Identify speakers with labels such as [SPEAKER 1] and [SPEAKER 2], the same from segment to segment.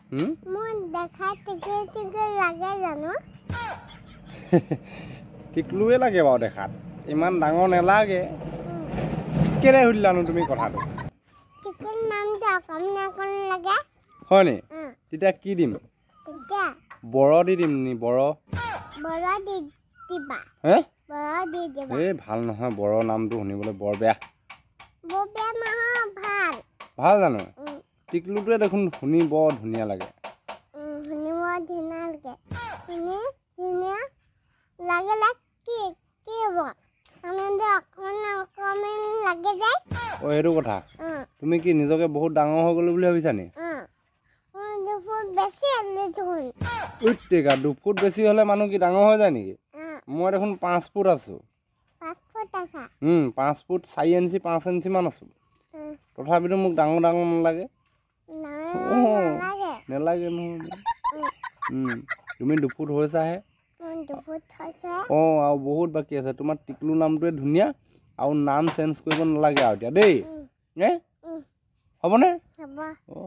[SPEAKER 1] মোৰ দেখা টিকে লাগে জানো
[SPEAKER 2] টিকলুৱে লাগে বাৰু দেখাত ইমান ডাঙৰ নেলাগে কেনে সুধিলানো তুমি কথাটো
[SPEAKER 1] টিকল নামটো অকণ লাগে
[SPEAKER 2] হয় নি তেতিয়া কি দিম
[SPEAKER 1] তেতিয়া
[SPEAKER 2] বৰ দি দিম নি বৰ
[SPEAKER 1] দি দিবা
[SPEAKER 2] হে
[SPEAKER 1] বৰ দি দিবা
[SPEAKER 2] এই ভাল নহয় বৰ নামটো শুনিবলৈ বৰ বেয়া
[SPEAKER 1] নহয় ভাল
[SPEAKER 2] ভাল জানো টিকলুটোৱে দেখোন শুনি বৰ ধুনীয়া লাগে
[SPEAKER 1] শুনিব ধুনীয়া লাগে ধুনীয়া লাগে কি হ'ব অকণমান লাগে যায়
[SPEAKER 2] সেইটো কথা তুমি কি নিজকে বহুত ডাঙৰ হৈ গ'লো বুলি ভাবিছা নি
[SPEAKER 1] বেছি
[SPEAKER 2] 2 ফুট বেছি হ'লে মানুহ কি ডাঙৰ হৈ যায় নেকি মই দেখোন 5 ফুট আছো 5 ফুট 4 ইঞ্চি 5 ইঞ্চি মান আছো তথাপিতো মোক ডাঙৰ নালাগে নেলাগে নহয় তুমি 2 ফুট হৈছাহে আৰু বহুত বাকী আছে তোমাৰ টিকলু নামটোৱে ধুনীয়া আৰু নাম চেঞ্জ কৰিব নালাগে আৰু এতিয়া দেই হ'বনে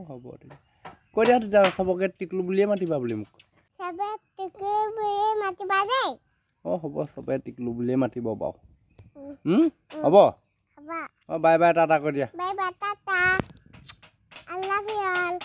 [SPEAKER 2] হ'ব ঠিক কৈ দিয়া তেতিয়া চবকে টিকলু বুলিয়ে মাতিবা বুলি মোক হ'ব চবে টিকলু বুলিয়ে মাতিব বাৰু হ'ব বাই বাই টাটা কৈ দিয়া
[SPEAKER 1] I love you all.